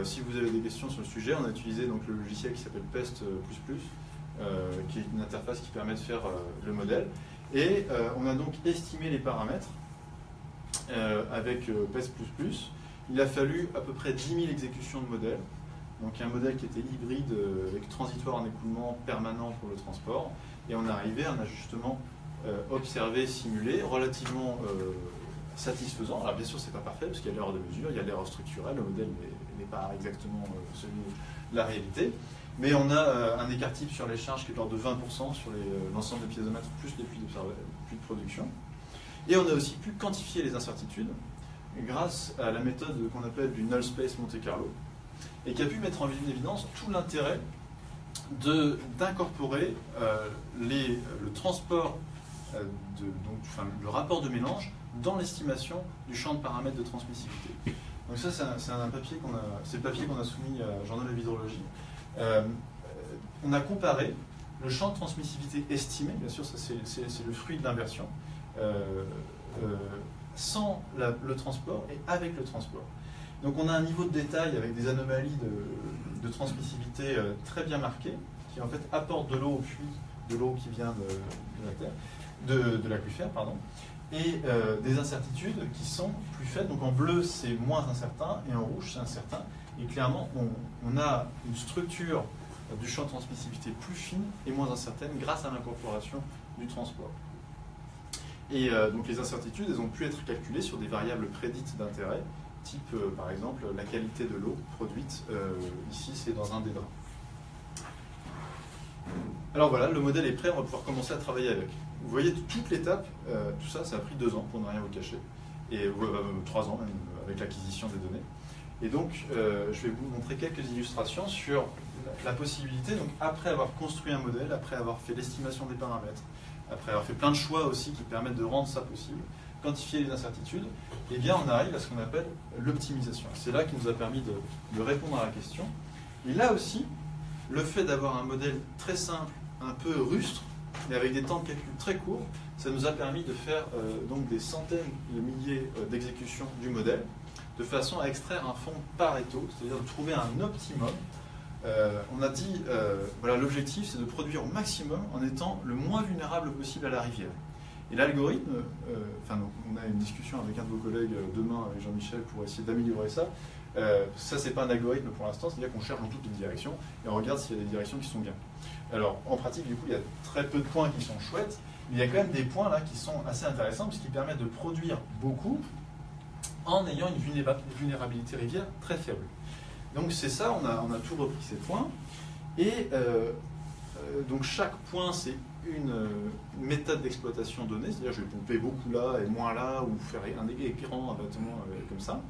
si vous avez des questions sur le sujet, on a utilisé donc, le logiciel qui s'appelle PEST++, qui est une interface qui permet de faire le modèle. Et on a donc estimé les paramètres avec PEST++. Il a fallu à peu près 10 000 exécutions de modèles. Donc un modèle qui était hybride avec transitoire en écoulement permanent pour le transport. Et on est arrivé à un ajustement observé, simulé, relativement satisfaisant. Alors bien sûr, c'est pas parfait parce qu'il y a l'erreur de mesure, il y a l'erreur structurelle, le modèle n'est pas exactement celui de la réalité. Mais on a un écart type sur les charges qui est de l'ordre de 20% sur l'ensemble des piézomètres plus les puits de production. Et on a aussi pu quantifier les incertitudes grâce à la méthode qu'on appelle du null space Monte Carlo, et qui a pu mettre en évidence tout l'intérêt d'incorporer le transport, le rapport de mélange dans l'estimation du champ de paramètres de transmissivité. Donc ça, c'est un papier c'est le papier qu'on a soumis à Journal de l'hydrologie. On a comparé le champ de transmissivité estimé, bien sûr, ça c'est le fruit de l'inversion, sans le transport et avec le transport. Donc on a un niveau de détail avec des anomalies de transmissivité très bien marquées, qui en fait apportent de l'eau au puits, de l'eau qui vient de la terre, de l'aquifère, pardon, et des incertitudes qui sont plus faibles. Donc en bleu c'est moins incertain et en rouge c'est incertain. Et clairement on a une structure du champ de transmissivité plus fine et moins incertaine grâce à l'incorporation du transport. Et donc les incertitudes, elles ont pu être calculées sur des variables prédites d'intérêt, type par exemple la qualité de l'eau produite, ici c'est dans un des drains. Alors voilà, le modèle est prêt, on va pouvoir commencer à travailler avec. Vous voyez toute l'étape, tout ça, ça a pris 2 ans pour ne rien vous cacher, et 3 ans même avec l'acquisition des données. Et donc je vais vous montrer quelques illustrations sur la possibilité, donc après avoir construit un modèle, après avoir fait l'estimation des paramètres, après avoir fait plein de choix aussi qui permettent de rendre ça possible, quantifier les incertitudes, et bien on arrive à ce qu'on appelle l'optimisation. C'est là qui nous a permis de répondre à la question. Et là aussi, le fait d'avoir un modèle très simple, un peu rustre, mais avec des temps de calcul très courts, ça nous a permis de faire donc des centaines de milliers d'exécutions du modèle, de façon à extraire un fond Pareto, c'est-à-dire de trouver un optimum. On a dit, voilà, l'objectif c'est de produire au maximum en étant le moins vulnérable possible à la rivière. Et l'algorithme, on a une discussion avec un de vos collègues demain avec Jean-Michel pour essayer d'améliorer ça. Ça c'est pas un algorithme pour l'instant, c'est-à-dire qu'on cherche dans toutes les directions et on regarde s'il y a des directions qui sont bien. Alors en pratique du coup il y a très peu de points qui sont chouettes, mais il y a quand même des points là qui sont assez intéressants puisqu'ils permettent de produire beaucoup en ayant une vulnérabilité rivière très faible. Donc c'est ça, on a tout repris ces points, et donc chaque point c'est une méthode d'exploitation donnée, c'est-à-dire je vais pomper beaucoup là et moins là, ou faire un écran, un bâtiment comme ça.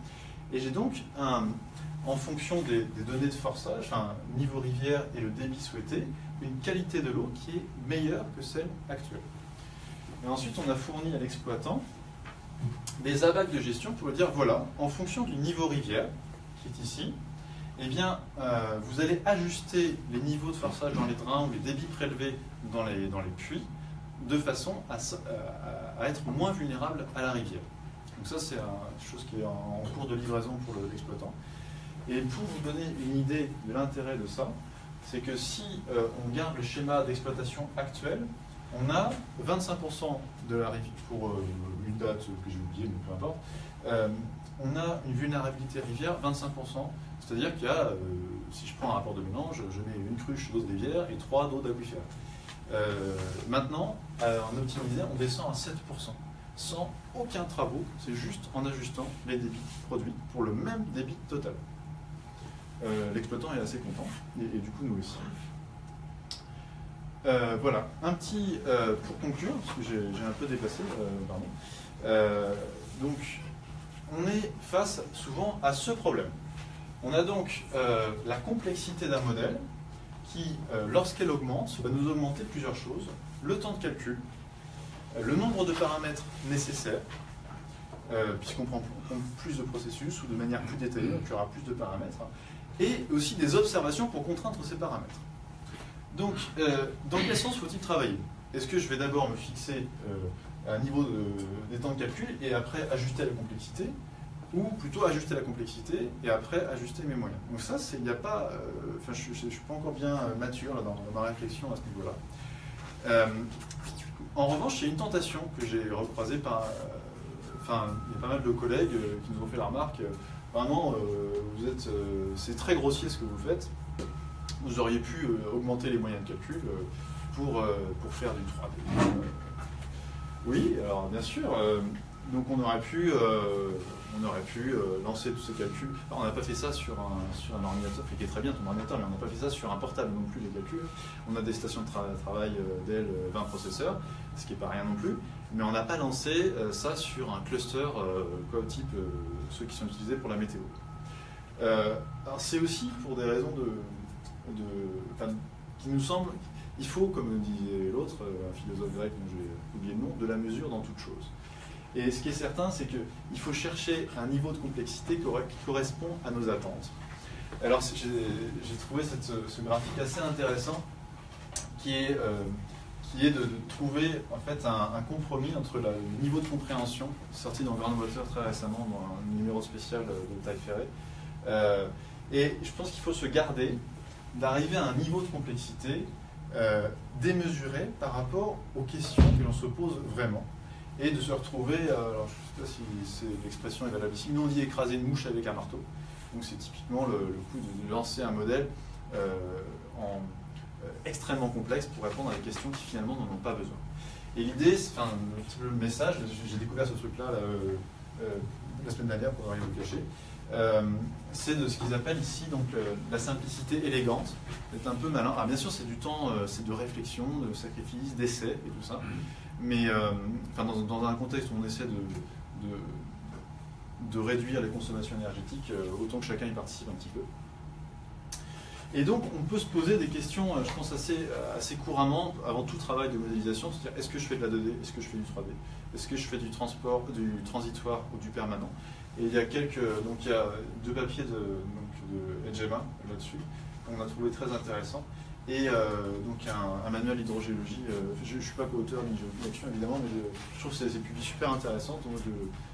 Et j'ai donc, en fonction des données de forçage, niveau rivière et le débit souhaité, une qualité de l'eau qui est meilleure que celle actuelle. Et ensuite on a fourni à l'exploitant des abacs de gestion pour lui dire, voilà, en fonction du niveau rivière, qui est ici, eh bien, vous allez ajuster les niveaux de forçage dans les drains ou les débits prélevés dans les puits de façon à être moins vulnérable à la rivière. Donc ça, c'est une chose qui est en cours de livraison pour l'exploitant. Et pour vous donner une idée de l'intérêt de ça, c'est que si on garde le schéma d'exploitation actuel, on a 25% de la rivière, pour une date que j'ai oubliée, mais peu importe, on a une vulnérabilité rivière 25%. C'est-à-dire qu'il y a, si je prends un rapport de mélange, je mets une cruche d'eau de rivière et 3 d'eau d'aquifère. Maintenant, en optimisé, on descend à 7%, sans aucun travaux, c'est juste en ajustant les débits produits pour le même débit total. L'exploitant est assez content, et du coup nous aussi. Voilà, un petit, pour conclure, parce que j'ai un peu dépassé, pardon. Donc, on est face souvent à ce problème. On a donc la complexité d'un modèle qui, lorsqu'elle augmente, va nous augmenter plusieurs choses. Le temps de calcul, le nombre de paramètres nécessaires, puisqu'on prend plus de processus ou de manière plus détaillée, donc il y aura plus de paramètres, et aussi des observations pour contraindre ces paramètres. Donc, dans quel sens faut-il travailler? Est-ce que je vais d'abord me fixer un niveau des temps de calcul et après ajuster la complexité, ou plutôt ajuster la complexité et après ajuster mes moyens? Donc ça, il n'y a pas... je ne suis pas encore bien mature là, dans ma réflexion à ce niveau-là. En revanche, il y a une tentation que j'ai recroisée par... il y a pas mal de collègues qui nous ont fait la remarque. Vraiment, c'est très grossier ce que vous faites. Vous auriez pu augmenter les moyens de calcul pour faire du 3D. Oui, alors bien sûr. Donc on aurait pu lancer tous ces calculs. Alors, on n'a pas fait ça sur un ordinateur, qui est très bien ton ordinateur, mais on n'a pas fait ça sur un portable non plus, les calculs. On a des stations de travail Dell 20 processeurs, ce qui n'est pas rien non plus. mais on n'a pas lancé ça sur un cluster type ceux qui sont utilisés pour la météo. Alors c'est aussi pour des raisons qui nous semblent, il faut, comme disait l'autre, un philosophe grec dont j'ai oublié le nom, de la mesure dans toute chose. Et ce qui est certain, c'est qu'il faut chercher un niveau de complexité qui correspond à nos attentes. Alors j'ai trouvé ce graphique assez intéressant qui est de trouver en fait un compromis entre le niveau de compréhension, sorti dans Groundwater très récemment dans un numéro spécial de Taille Ferré, et je pense qu'il faut se garder d'arriver à un niveau de complexité démesuré par rapport aux questions que l'on se pose vraiment, et de se retrouver, alors je ne sais pas si l'expression est valable ici, nous on dit écraser une mouche avec un marteau, donc c'est typiquement le coup de lancer un modèle extrêmement complexe pour répondre à des questions qui finalement n'en ont pas besoin. Et l'idée, enfin le message, j'ai découvert ce truc-là la semaine dernière pour rien vous cacher, c'est de ce qu'ils appellent ici donc la simplicité élégante, c'est un peu malin. Alors bien sûr c'est du temps, c'est de réflexion, de sacrifice, d'essai et tout ça, mais dans un contexte où on essaie de réduire les consommations énergétiques, autant que chacun y participe un petit peu. Et donc, on peut se poser des questions, je pense, assez couramment, avant tout travail de modélisation, c'est-à-dire, est-ce que je fais de la 2D, est-ce que je fais du 3D, est-ce que je fais du transitoire ou du permanent. Et il y a deux papiers de Edgema là-dessus, qu'on a trouvé très intéressants, et donc un manuel d'hydrogéologie, je ne suis pas co-auteur ni géologie évidemment, mais je trouve que c'est des publics super intéressants, donc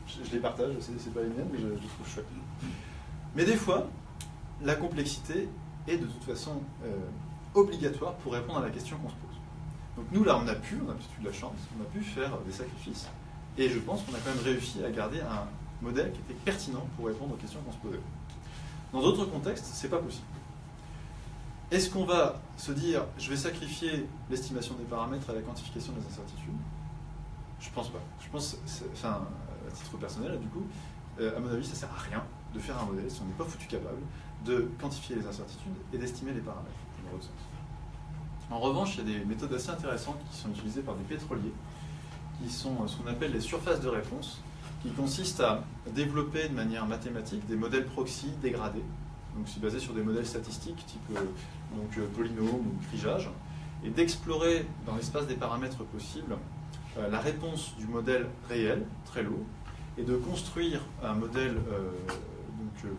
je les partage, c'est pas les miennes, mais je les trouve chouettes. Mais des fois, la complexité est de toute façon obligatoire pour répondre à la question qu'on se pose. Donc nous là on a plutôt de la chance, on a pu faire des sacrifices, et je pense qu'on a quand même réussi à garder un modèle qui était pertinent pour répondre aux questions qu'on se posait. Dans d'autres contextes, c'est pas possible. Est-ce qu'on va se dire je vais sacrifier l'estimation des paramètres à la quantification des incertitudes? Je pense pas. Je pense, à titre personnel, du coup, à mon avis, ça sert à rien de faire un modèle si on n'est pas foutu capable de quantifier les incertitudes et d'estimer les paramètres, dans l'autre sens. En revanche, il y a des méthodes assez intéressantes qui sont utilisées par des pétroliers, qui sont ce qu'on appelle les surfaces de réponse, qui consistent à développer de manière mathématique des modèles proxy dégradés. Donc c'est basé sur des modèles statistiques type polynôme ou crigeage, et d'explorer dans l'espace des paramètres possibles la réponse du modèle réel, très lourd, et de construire un modèle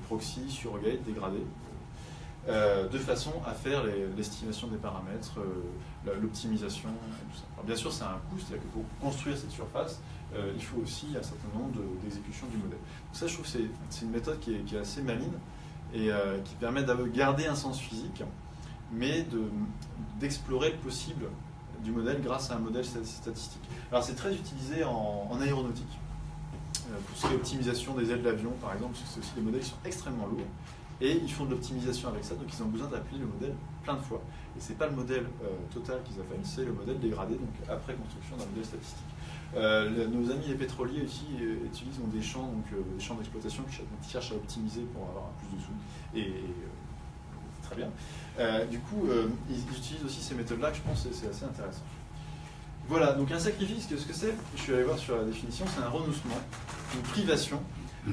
proxy, surrogate, dégradé, de façon à faire l'estimation des paramètres, l'optimisation, et tout ça. Alors bien sûr, c'est un coût, c'est-à-dire que pour construire cette surface, il faut aussi un certain nombre d'exécutions du modèle. Donc ça, je trouve que c'est une méthode qui est assez maligne et qui permet de garder un sens physique, mais d'explorer le possible du modèle grâce à un modèle statistique. Alors c'est très utilisé en aéronautique. Pour ce qui est optimisation des ailes d'avion, par exemple, parce que c'est aussi des modèles qui sont extrêmement lourds, et ils font de l'optimisation avec ça, donc ils ont besoin d'appeler le modèle plein de fois. Et c'est pas le modèle total qu'ils appellent, c'est le modèle dégradé, donc après construction d'un modèle statistique. Nos amis les pétroliers aussi utilisent des champs d'exploitation qui cherchent à optimiser pour avoir plus de sous, et très bien. Du coup, ils utilisent aussi ces méthodes-là, que je pense que c'est assez intéressant. Voilà, donc un sacrifice, qu'est-ce que c'est? Je suis allé voir sur la définition, c'est un renoncement, une privation,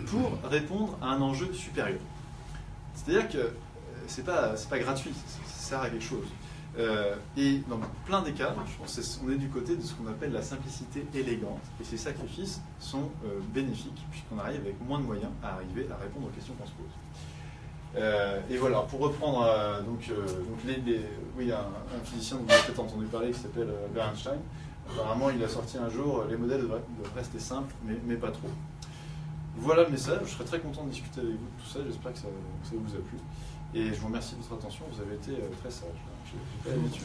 pour répondre à un enjeu supérieur. C'est-à-dire que c'est pas gratuit, ça sert à quelque chose. Et dans plein des cas, je pense qu'on est du côté de ce qu'on appelle la simplicité élégante, et ces sacrifices sont bénéfiques, puisqu'on arrive avec moins de moyens à arriver à répondre aux questions qu'on se pose. Et voilà, pour reprendre, il y a un physicien dont vous avez peut-être entendu parler qui s'appelle Albert Einstein. Apparemment, il a sorti un jour, les modèles devraient rester simples, mais pas trop. Voilà le message, je serais très content de discuter avec vous de tout ça, j'espère que ça vous a plu. Et je vous remercie de votre attention, vous avez été très sage. J'ai pas l'habitude.